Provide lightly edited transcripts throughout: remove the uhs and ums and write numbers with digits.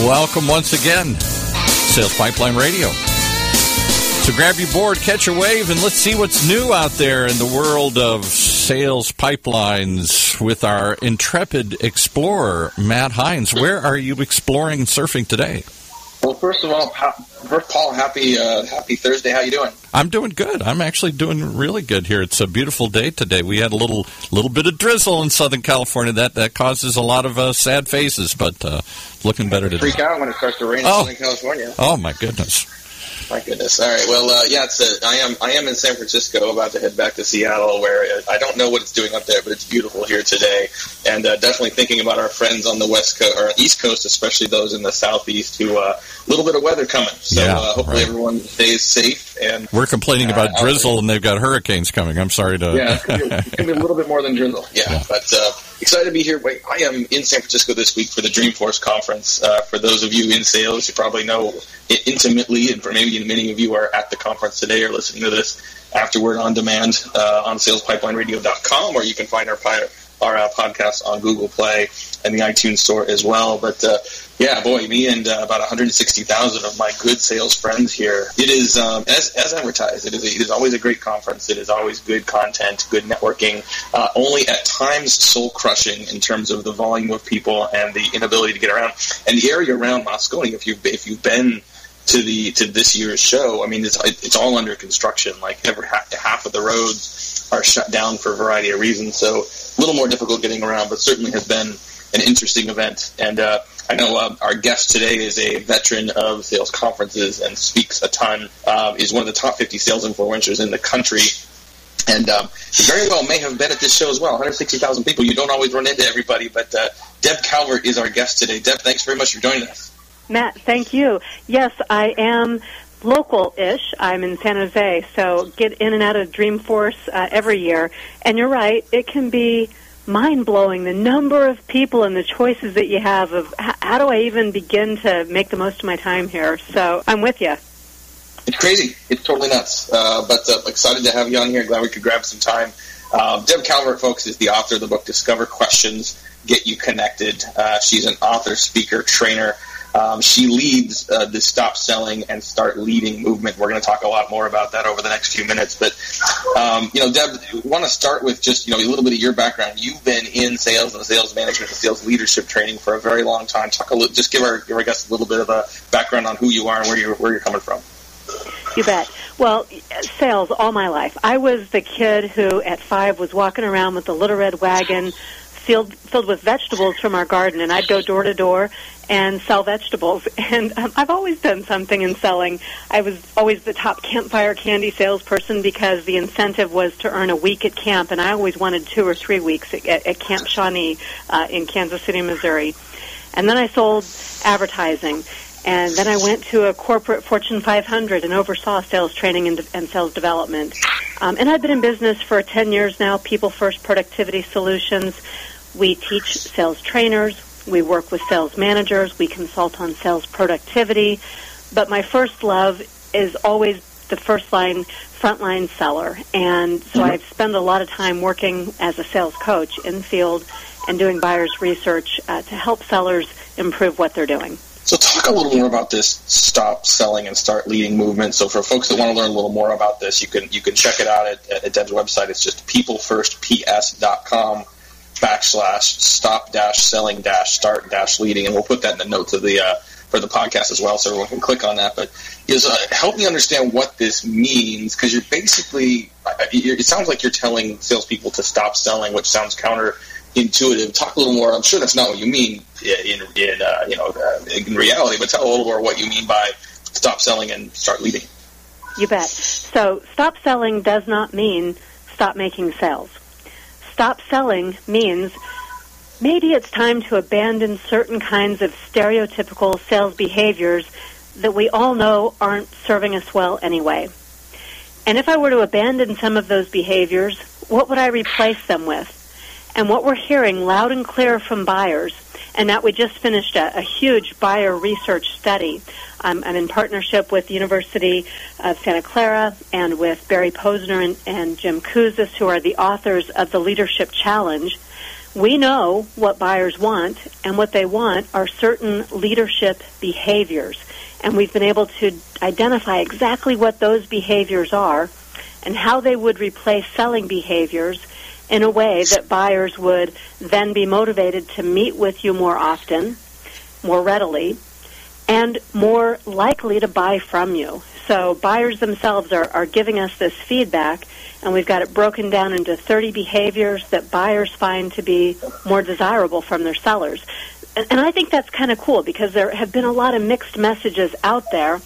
Welcome once again, Sales Pipeline Radio. So grab your board, catch a wave, and let's see what's new out there in the world of sales pipelines with our intrepid explorer, Matt Hines. Where are you exploring and surfing today? Well, first of all, Paul, happy Thursday. How you doing? I'm doing good. I'm actually doing really good here. It's a beautiful day today. We had a little bit of drizzle in Southern California. That causes a lot of sad faces, but looking better today. Freak out when it starts to rain in Southern California. Oh, my goodness. My goodness. All right. Well, I am in San Francisco, about to head back to Seattle, where I don't know what it's doing up there, but it's beautiful here today. And definitely thinking about our friends on the West Coast or East Coast, especially those in the Southeast, who a little bit of weather coming. So hopefully everyone stays safe. And we're complaining about drizzle, and they've got hurricanes coming. I'm sorry to. Yeah, it's going to be a little bit more than drizzle. Yeah. But excited to be here. I am in San Francisco this week for the Dreamforce conference. For those of you in sales, you probably know it intimately, and for maybe many of you are at the conference today or listening to this afterward on demand on salespipelineradio.com, or you can find our podcast on Google Play and the iTunes Store as well. But me and about 160,000 of my good sales friends here. It is as advertised. It is always a great conference. It is always good content, good networking. Only at times soul crushing in terms of the volume of people and the inability to get around. And the area around Moscone, if you've been to this year's show, I mean, it's all under construction. Like half of the roads are shut down for a variety of reasons. So a little more difficult getting around, but certainly has been an interesting event. And I know our guest today is a veteran of sales conferences and speaks a ton, is one of the top 50 sales influencers in the country, and very well may have been at this show as well. 160,000 people. You don't always run into everybody, but Deb Calvert is our guest today. Deb, thanks very much for joining us. Matt, thank you. Yes, I am local-ish. I'm in San Jose, so get in and out of Dreamforce every year. And you're right, it can be mind-blowing, the number of people and the choices that you have of how do I even begin to make the most of my time here. So I'm with you. It's crazy. It's totally nuts. But excited to have you on here. Glad we could grab some time. Deb Calvert, folks, is the author of the book Discover Questions, Get You Connected. She's an author, speaker, trainer. She leads the Stop Selling and Start Leading movement. We're going to talk a lot more about that over the next few minutes. But, Deb, I want to start with just, a little bit of your background. You've been in sales and sales management and sales leadership training for a very long time. Just give our guests a little bit of a background on who you are and where you're coming from. You bet. Well, sales all my life. I was the kid who at 5 was walking around with the little red wagon filled with vegetables from our garden, and I'd go door to door and sell vegetables. And I've always done something in selling. I was always the top campfire candy salesperson because the incentive was to earn a week at camp, and I always wanted 2 or 3 weeks at Camp Shawnee in Kansas City, Missouri. And then I sold advertising. And then I went to a corporate Fortune 500 and oversaw sales training and sales development. And I've been in business for 10 years now, People First Productivity Solutions. We teach sales trainers. We work with sales managers. We consult on sales productivity. But my first love is always the frontline seller. And so I've spent a lot of time working as a sales coach in the field and doing buyer's research to help sellers improve what they're doing. So talk a little more about this Stop Selling and Start Leading movement. So for folks that want to learn a little more about this, you can check it out at Deb's website. It's just peoplefirstps.com/stop-selling-start-leading, and we'll put that in the notes of for the podcast as well, so everyone can click on that. But help me understand what this means, because you're basically it sounds like you're telling salespeople to stop selling, which sounds counterintuitive. Talk a little more. I'm sure that's not what you mean in reality, but tell a little more what you mean by stop selling and start leading. You bet. So stop selling does not mean stop making sales. Stop selling means maybe it's time to abandon certain kinds of stereotypical sales behaviors that we all know aren't serving us well anyway. And if I were to abandon some of those behaviors, what would I replace them with? And what we're hearing loud and clear from buyers, and that we just finished a huge buyer research study. I'm in partnership with the University of Santa Clara and with Barry Posner and Jim Kouzis, who are the authors of the Leadership Challenge. We know what buyers want, and what they want are certain leadership behaviors. And we've been able to identify exactly what those behaviors are and how they would replace selling behaviors in a way that buyers would then be motivated to meet with you more often, more readily, and more likely to buy from you. So buyers themselves are giving us this feedback, and we've got it broken down into 30 behaviors that buyers find to be more desirable from their sellers. And I think that's kind of cool because there have been a lot of mixed messages out there.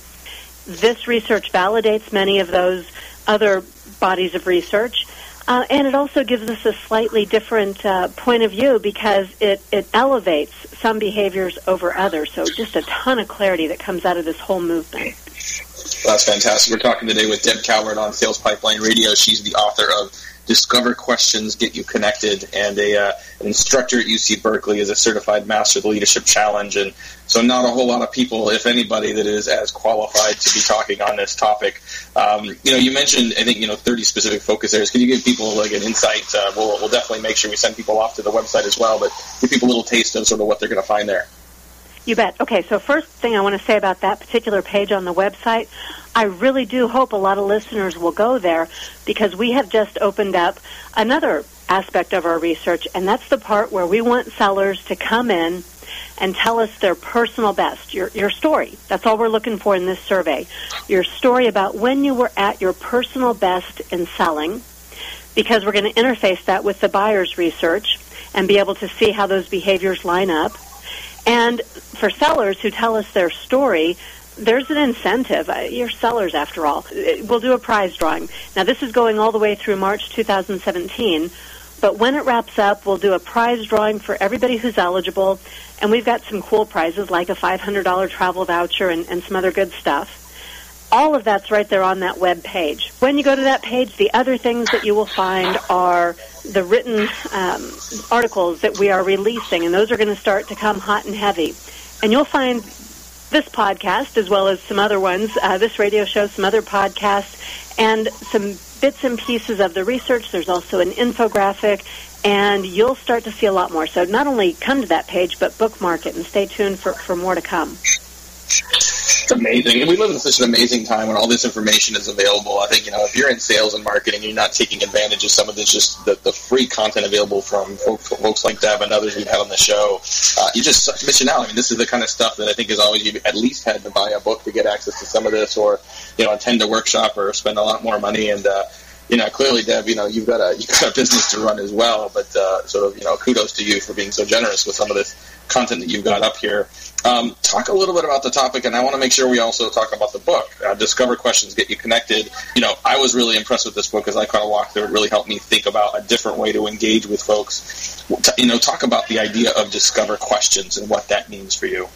This research validates many of those other bodies of research, and it also gives us a slightly different point of view because it elevates some behaviors over others. So just a ton of clarity that comes out of this whole movement. That's fantastic. We're talking today with Deb Calvert on Sales Pipeline Radio. She's the author of Discover Questions, Get You Connected, and an instructor at UC-Berkeley is a certified master of the leadership challenge. And so not a whole lot of people, if anybody, that is as qualified to be talking on this topic. You mentioned, I think, 30 specific focus areas. Can you give people like an insight? We'll definitely make sure we send people off to the website as well, but give people a little taste of sort of what they're going to find there. You bet. Okay, so first thing I want to say about that particular page on the website, I really do hope a lot of listeners will go there because we have just opened up another aspect of our research, and that's the part where we want sellers to come in and tell us their personal best, your story. That's all we're looking for in this survey. Your story about when you were at your personal best in selling, because we're going to interface that with the buyer's research and be able to see how those behaviors line up. And for sellers who tell us their story, there's an incentive. You're sellers, after all. We'll do a prize drawing. Now, this is going all the way through March 2017, but when it wraps up, we'll do a prize drawing for everybody who's eligible, and we've got some cool prizes like a $500 travel voucher and some other good stuff. All of that's right there on that web page. When you go to that page, the other things that you will find are the written articles that we are releasing, and those are going to start to come hot and heavy. And you'll find this podcast, as well as some other ones, this radio show, some other podcasts, and some bits and pieces of the research. There's also an infographic, and you'll start to see a lot more. So not only come to that page, but bookmark it and stay tuned for more to come. It's amazing. And we live in such an amazing time when all this information is available. I think, if you're in sales and marketing, you're not taking advantage of some of this, just the free content available from folks like Deb and others we've had on the show. You're just missing out. I mean, this is the kind of stuff that I think is always, you've at least had to buy a book to get access to some of this, or, attend a workshop or spend a lot more money. And, clearly, Deb, you've got a business to run as well, but kudos to you for being so generous with some of this content that you've got up here. Talk a little bit about the topic, and I want to make sure we also talk about the book, Discover Questions, Get You Connected. I was really impressed with this book as I kind of walked through it. It really helped me think about a different way to engage with folks. Talk about the idea of Discover Questions and what that means for you.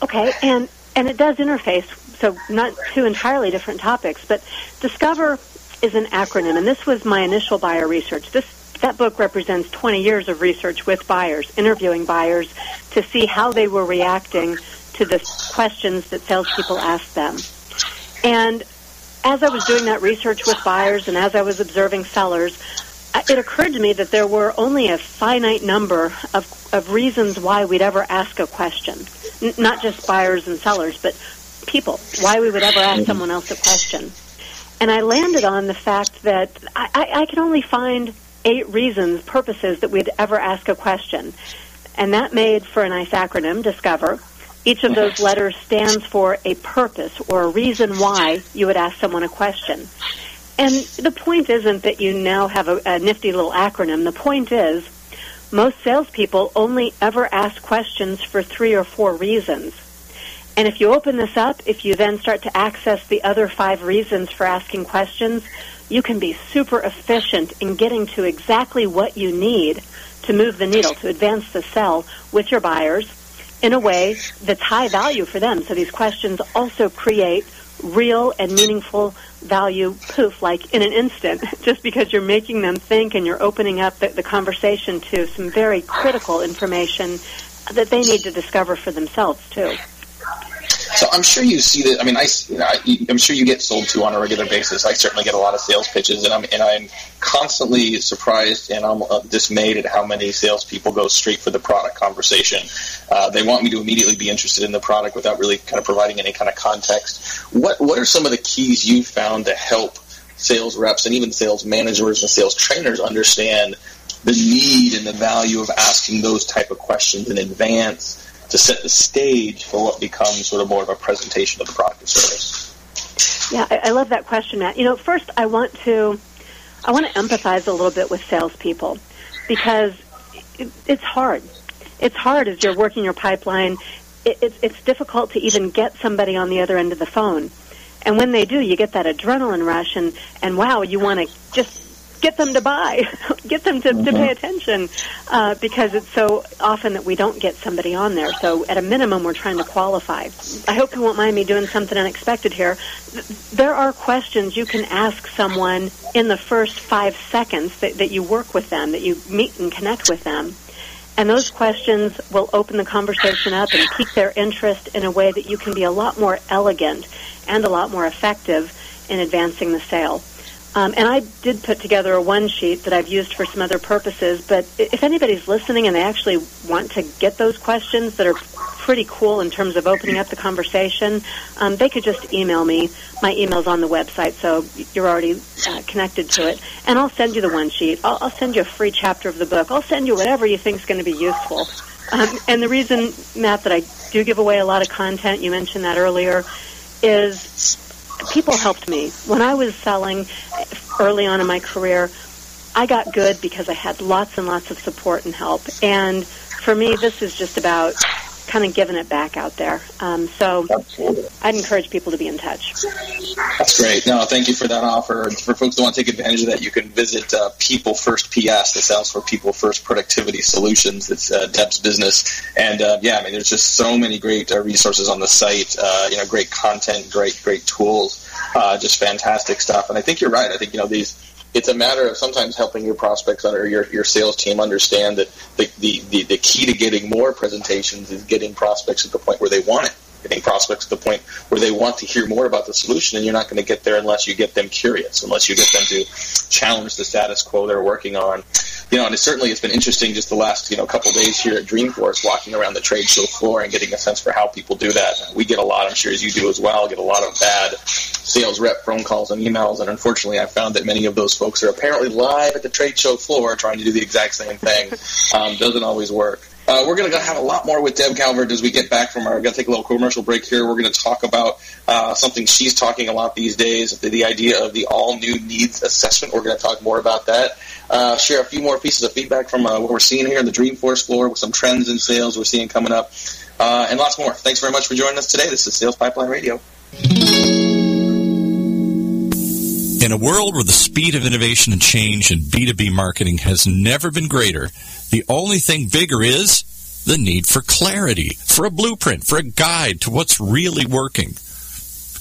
Okay, and it does interface, so not two entirely different topics, but Discover is an acronym, and this was my initial buyer research. That book represents 20 years of research with buyers, interviewing buyers to see how they were reacting to the questions that salespeople asked them. And as I was doing that research with buyers and as I was observing sellers, it occurred to me that there were only a finite number of reasons why we'd ever ask a question. Not just buyers and sellers, but people, why we would ever ask someone else a question. And I landed on the fact that I can only find 8 reasons, purposes that we'd ever ask a question. And that made for a nice acronym, Discover. Each of those letters stands for a purpose or a reason why you would ask someone a question. And the point isn't that you now have a nifty little acronym. The point is most salespeople only ever ask questions for 3 or 4 reasons. And if you open this up, if you then start to access the other 5 reasons for asking questions, you can be super efficient in getting to exactly what you need to move the needle, to advance the sell with your buyers in a way that's high value for them. So these questions also create real and meaningful value, poof, like in an instant, just because you're making them think and you're opening up the conversation to some very critical information that they need to discover for themselves, too. So I'm sure you see that. I mean, I'm sure you get sold to on a regular basis. I certainly get a lot of sales pitches, and I'm constantly surprised and I'm dismayed at how many salespeople go straight for the product conversation. They want me to immediately be interested in the product without really kind of providing any kind of context. What are some of the keys you've found to help sales reps and even sales managers and sales trainers understand the need and the value of asking those type of questions in advance to set the stage for what becomes sort of more of a presentation of the product or service? Yeah, I love that question, Matt. First I want to empathize a little bit with salespeople because it's hard. It's hard as you're working your pipeline. It's difficult to even get somebody on the other end of the phone. And when they do, you get that adrenaline rush, and wow, you want to just get them to buy, get them to pay attention, because it's so often that we don't get somebody on there. So at a minimum, we're trying to qualify. I hope you won't mind me doing something unexpected here. There are questions you can ask someone in the first 5 seconds that you work with them, that you meet and connect with them. And those questions will open the conversation up and pique their interest in a way that you can be a lot more elegant and a lot more effective in advancing the sale. And I did put together a one-sheet that I've used for some other purposes, but if anybody's listening and they actually want to get those questions that are pretty cool in terms of opening up the conversation, they could just email me. My email's on the website, so you're already connected to it. And I'll send you the one-sheet. I'll send you a free chapter of the book. I'll send you whatever you think is going to be useful. And the reason, Matt, that I do give away a lot of content, you mentioned that earlier, is people helped me. When I was selling early on in my career, I got good because I had lots and lots of support and help. And for me, this is just about kind of giving it back out there. So I'd encourage people to be in touch. That's great. No, thank you for that offer. For folks who want to take advantage of that, you can visit People First PS. That stands for People First Productivity Solutions. It's Deb's business. And there's just so many great resources on the site. Great content, great tools, just fantastic stuff. And I think you're right. I think it's a matter of sometimes helping your prospects or your sales team understand that the key to getting more presentations is getting prospects at the point where they want it, getting prospects at the point where they want to hear more about the solution, and you're not going to get there unless you get them curious, unless you get them to challenge the status quo they're working on. And it's been interesting just the last couple of days here at Dreamforce, walking around the trade show floor and getting a sense for how people do that. We get a lot, I'm sure as you do as well, get a lot of bad sales rep phone calls and emails, and unfortunately I found that many of those folks are apparently live at the trade show floor trying to do the exact same thing. Doesn't always work. We're going to have a lot more with Deb Calvert as we get back from we're going to take a little commercial break here. We're going to talk about something she's talking a lot these days, the idea of the all-new needs assessment. We're going to talk more about that. Share a few more pieces of feedback from what we're seeing here on the Dreamforce floor with some trends in sales we're seeing coming up, and lots more. Thanks very much for joining us today. This is Sales Pipeline Radio. In a world where the speed of innovation and change in B2B marketing has never been greater, the only thing bigger is the need for clarity, for a blueprint, for a guide to what's really working.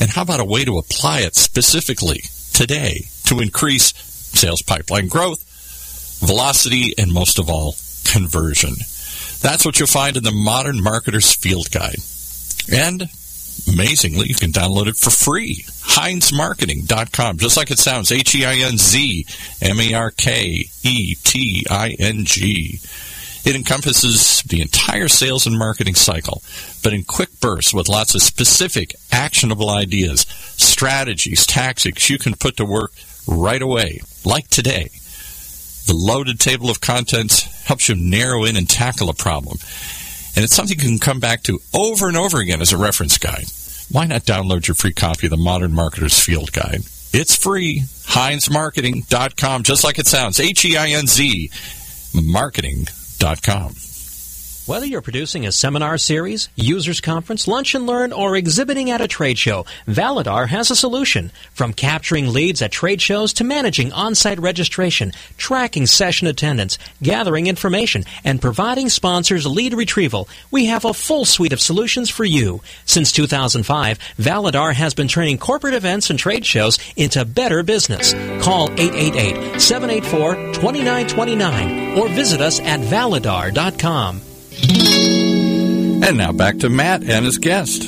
And how about a way to apply it specifically today to increase sales pipeline growth, velocity, and most of all, conversion? That's what you'll find in the Modern Marketer's Field Guide. And amazingly, you can download it for free. HeinzMarketing.com, just like it sounds, HeinzMarketing. It encompasses the entire sales and marketing cycle, but in quick bursts with lots of specific, actionable ideas, strategies, tactics you can put to work right away, like today. The loaded table of contents helps you narrow in and tackle a problem. And it's something you can come back to over and over again as a reference guide. Why not download your free copy of the Modern Marketer's Field Guide? It's free. HeinzMarketing.com, just like it sounds. HEINZ Marketing.com. Whether you're producing a seminar series, users conference, lunch and learn, or exhibiting at a trade show, Validar has a solution. From capturing leads at trade shows to managing on-site registration, tracking session attendance, gathering information, and providing sponsors lead retrieval, we have a full suite of solutions for you. Since 2005, Validar has been turning corporate events and trade shows into better business. Call 888-784-2929 or visit us at validar.com. And now back to Matt and his guest.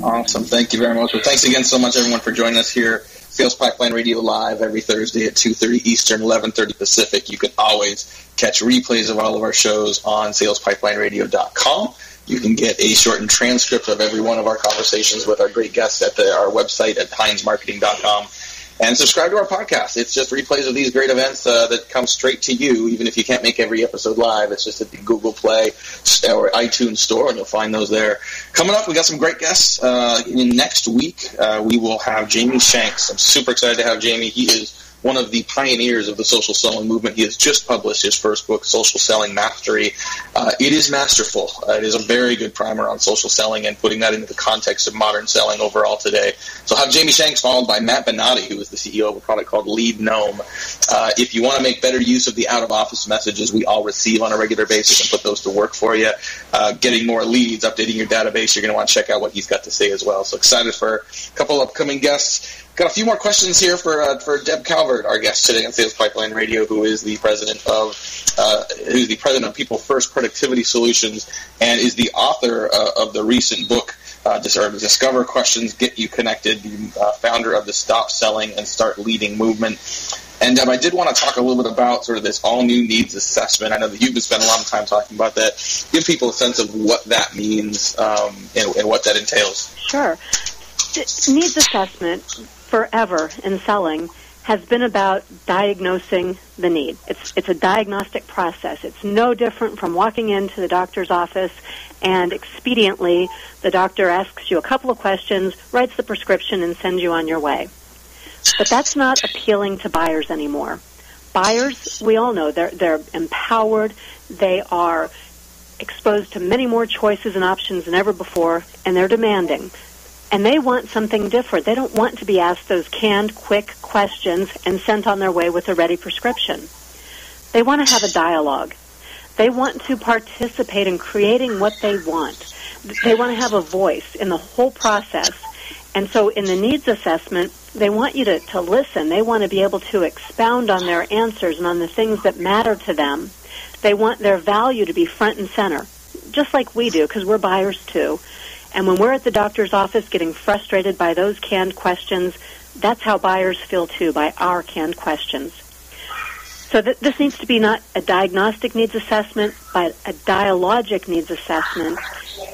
Awesome. Thank you very much. Well, thanks again so much, everyone, for joining us here. Sales Pipeline Radio live every Thursday at 2:30 Eastern, 11:30 Pacific. You can always catch replays of all of our shows on salespipelineradio.com. You can get a shortened transcript of every one of our conversations with our great guests at our website at heinzmarketing.com. And subscribe to our podcast. It's just replays of these great events that come straight to you, even if you can't make every episode live. It's just at the Google Play or iTunes Store, and you'll find those there. Coming up, we got some great guests. Next week, we will have Jamie Shanks. I'm super excited to have Jamie. He is one of the pioneers of the social selling movement. He has just published his first book, Social Selling Mastery. It is masterful. It is a very good primer on social selling and putting that into the context of modern selling overall today. So I'll have Jamie Shanks followed by Matt Benatti, who is the CEO of a product called Lead Gnome. If you want to make better use of the out-of-office messages we all receive on a regular basis and put those to work for you, getting more leads, updating your database, you're going to want to check out what he's got to say as well. So excited for a couple upcoming guests. Got a few more questions here for Deb Calvert, our guest today on Sales Pipeline Radio, who is the president of People First Productivity Solutions and is the author of the recent book, Discover Questions, Get You Connected, the founder of the Stop Selling and Start Leading movement. And Deb, I did want to talk a little bit about sort of this all-new needs assessment. I know that you've been spending a lot of time talking about that. Give people a sense of what that means and what that entails. Sure. Needs assessment forever in selling has been about diagnosing the need. It's a diagnostic process. It's no different from walking into the doctor's office and expediently the doctor asks you a couple of questions, writes the prescription, and sends you on your way. But that's not appealing to buyers anymore. Buyers, we all know, they're empowered. They are exposed to many more choices and options than ever before, and they're demanding. And they want something different. They don't want to be asked those canned, quick questions and sent on their way with a ready prescription. They want to have a dialogue. They want to participate in creating what they want. They want to have a voice in the whole process. And so in the needs assessment, they want you to listen. They want to be able to expound on their answers and on the things that matter to them. They want their value to be front and center, just like we do, because we're buyers too. And when we're at the doctor's office getting frustrated by those canned questions, that's how buyers feel too, by our canned questions. So this needs to be not a diagnostic needs assessment, but a dialogic needs assessment.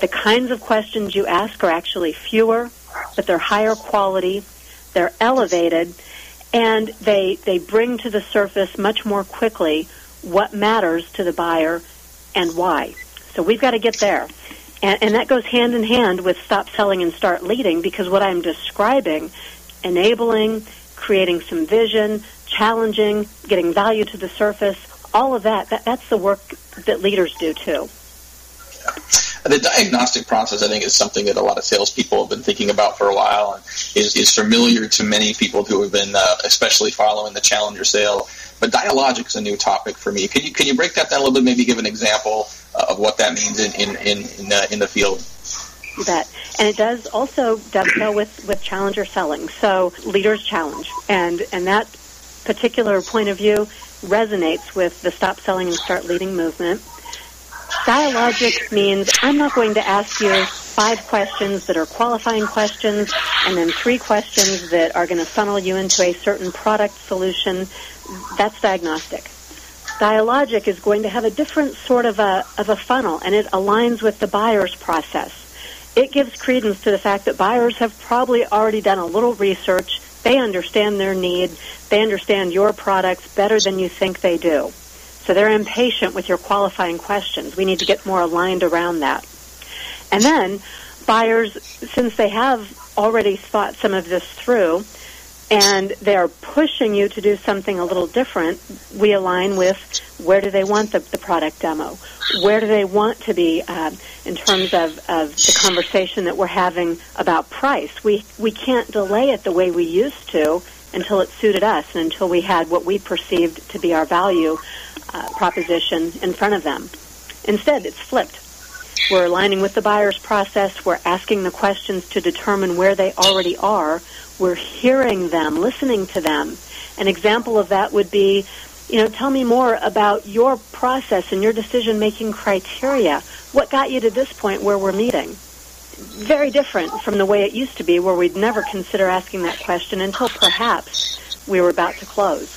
The kinds of questions you ask are actually fewer, but they're higher quality, they're elevated, and they bring to the surface much more quickly what matters to the buyer and why. So we've got to get there. And that goes hand in hand with Stop Selling and Start Leading, because what I'm describing, enabling, creating some vision, challenging, getting value to the surface, all of that's the work that leaders do too. The diagnostic process, I think, is something that a lot of salespeople have been thinking about for a while and is familiar to many people who have been especially following the Challenger sale. But dialogic is a new topic for me. Can you break that down a little bit, maybe give an example of what that means in the field? You bet. And it does also dovetail with Challenger selling. So leaders challenge. And that particular point of view resonates with the Stop Selling and Start Leading movement. Dialogic means I'm not going to ask you 5 questions that are qualifying questions and then 3 questions that are going to funnel you into a certain product solution. That's diagnostic. Dialogic is going to have a different sort of a funnel, and it aligns with the buyer's process. It gives credence to the fact that buyers have probably already done a little research. They understand their need. They understand your products better than you think they do. So they're impatient with your qualifying questions. We need to get more aligned around that. And then buyers, since they have already thought some of this through, and they're pushing you to do something a little different, we align with where do they want the product demo? Where do they want to be in terms of the conversation that we're having about price? We can't delay it the way we used to until it suited us and until we had what we perceived to be our value proposition in front of them. Instead, it's flipped. We're aligning with the buyer's process. We're asking the questions to determine where they already are. We're hearing them, listening to them. An example of that would be, tell me more about your process and your decision-making criteria. What got you to this point where we're meeting? very different from the way it used to be, where we'd never consider asking that question until perhaps we were about to close.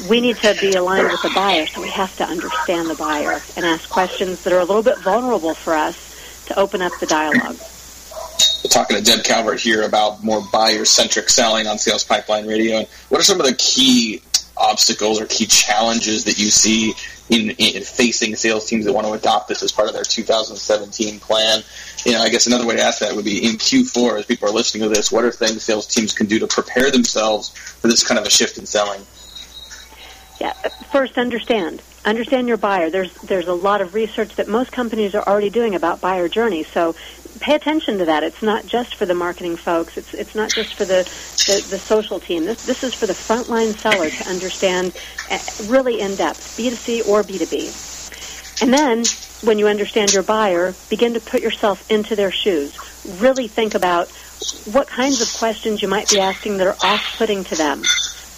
We need to be aligned with the buyer, so we have to understand the buyer and ask questions that are a little bit vulnerable for us to open up the dialogue. We're talking to Deb Calvert here about more buyer-centric selling on Sales Pipeline Radio. And what are some of the key obstacles or key challenges that you see in facing sales teams that want to adopt this as part of their 2017 plan? I guess another way to ask that would be in Q4, as people are listening to this, what are things sales teams can do to prepare themselves for this kind of a shift in selling? Yeah, first, understand your buyer. There's a lot of research that most companies are already doing about buyer journey, so pay attention to that. It's not just for the marketing folks. It's not just for the social team. This is for the frontline seller to understand really in depth, B2C or B2B. And then, when you understand your buyer, begin to put yourself into their shoes. Really think about what kinds of questions you might be asking that are off-putting to them.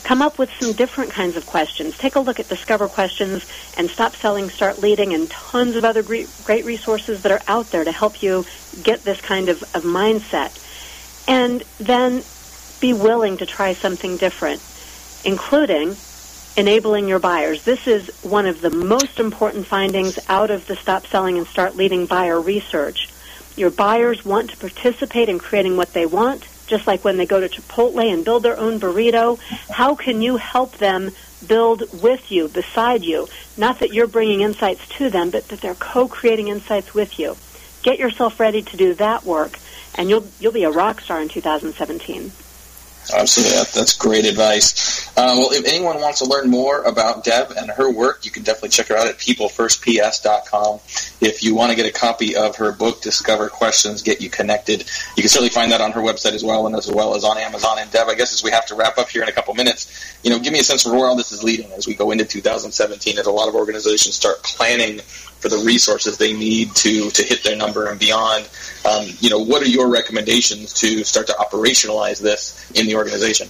Come up with some different kinds of questions. Take a look at Discover Questions and Stop Selling, Start Leading, and tons of other great resources that are out there to help you get this kind of mindset. And then be willing to try something different, including enabling your buyers. This is one of the most important findings out of the Stop Selling and Start Leading buyer research. Your buyers want to participate in creating what they want, just like when they go to Chipotle and build their own burrito. How can you help them build with you, beside you? Not that you're bringing insights to them, but that they're co-creating insights with you. Get yourself ready to do that work, and you'll be a rock star in 2017. Absolutely. That's great advice. Well, if anyone wants to learn more about Deb and her work, you can definitely check her out at peoplefirstps.com. If you want to get a copy of her book, Discover Questions, Get You Connected, you can certainly find that on her website as well as on Amazon. And Deb, I guess as we have to wrap up here in a couple minutes, give me a sense of where all this is leading as we go into 2017, as a lot of organizations start planning for the resources they need to hit their number and beyond. What are your recommendations to start to operationalize this in the organization?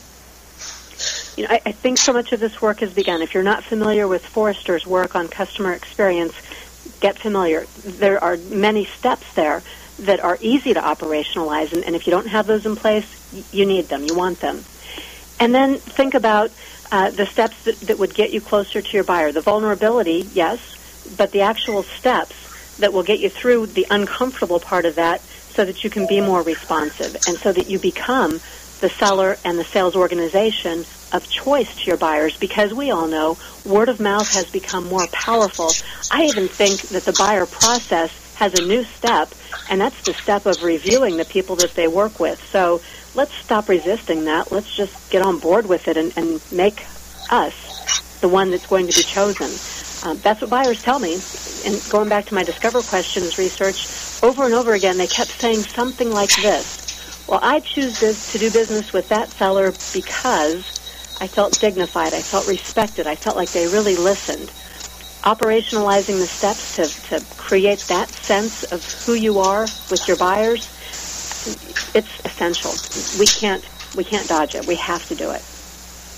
I think so much of this work has begun. If you're not familiar with Forrester's work on customer experience, get familiar. There are many steps there that are easy to operationalize, and if you don't have those in place, you need them, you want them. And then think about the steps that would get you closer to your buyer. The vulnerability, yes, but the actual steps that will get you through the uncomfortable part of that so that you can be more responsive and so that you become the seller and the sales organization of choice to your buyers, because we all know word of mouth has become more powerful. I even think that the buyer process has a new step, and that's the step of reviewing the people that they work with. So let's stop resisting that. Let's just get on board with it and make us the one that's going to be chosen. That's what buyers tell me. And going back to my Discover Questions research, over and over again, they kept saying something like this. Well, I choose to do business with that seller because I felt dignified, I felt respected, I felt like they really listened. Operationalizing the steps to create that sense of who you are with your buyers, it's essential. We can't dodge it. We have to do it.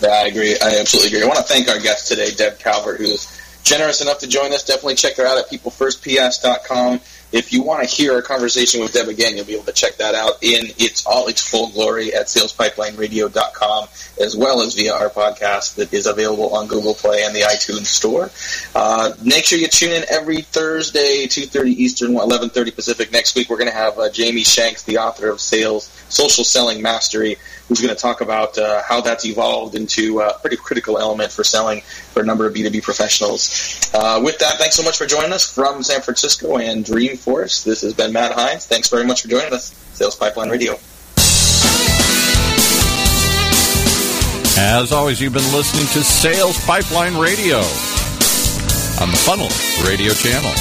Yeah, I agree. I absolutely agree. I want to thank our guest today, Deb Calvert, who's generous enough to join us. Definitely check her out at peoplefirstps.com. If you want to hear our conversation with Deb again, you'll be able to check that out in its full glory at salespipelineradio.com, as well as via our podcast that is available on Google Play and the iTunes Store. Make sure you tune in every Thursday, 2:30 Eastern, 11:30 Pacific. Next week, we're going to have Jamie Shanks, the author of Social Selling Mastery, who's going to talk about how that's evolved into a pretty critical element for selling for a number of B2B professionals. With that, thanks so much for joining us from San Francisco and Dreamforce. This has been Matt Hines. Thanks very much for joining us. Sales Pipeline Radio. As always, you've been listening to Sales Pipeline Radio on the Funnel Radio channel.